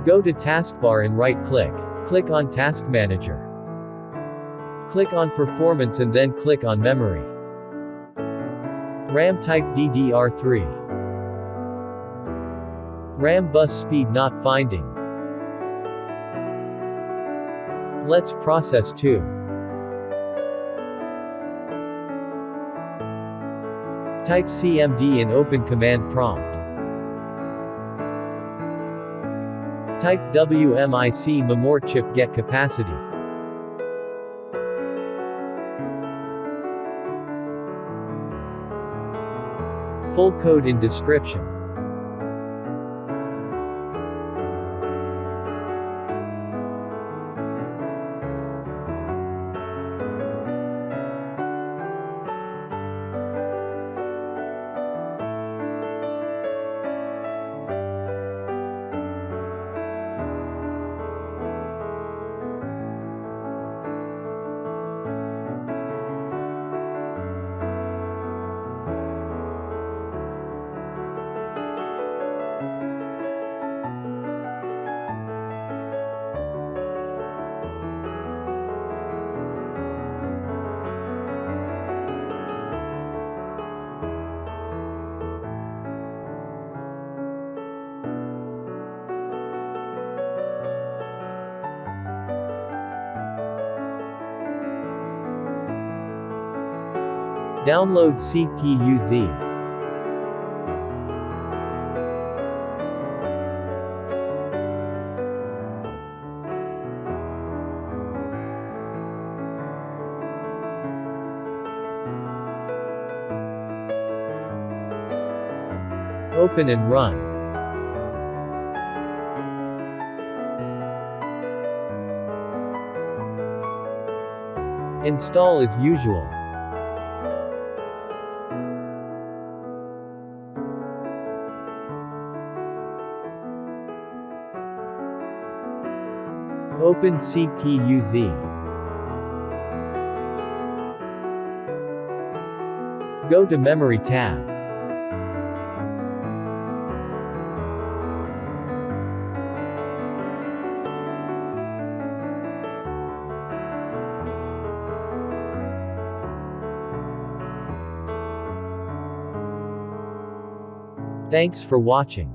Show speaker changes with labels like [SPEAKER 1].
[SPEAKER 1] Go to Taskbar and right-click. Click on Task Manager. Click on Performance and then click on Memory. RAM type DDR3. RAM bus speed not finding. Let's process 2. Type CMD in Open Command Prompt. Type WMIC Memor chip get capacity. Full code in description. Download CPU-Z. Open and run. Install as usual. Open CPU-Z. Go to Memory tab. Thanks for watching.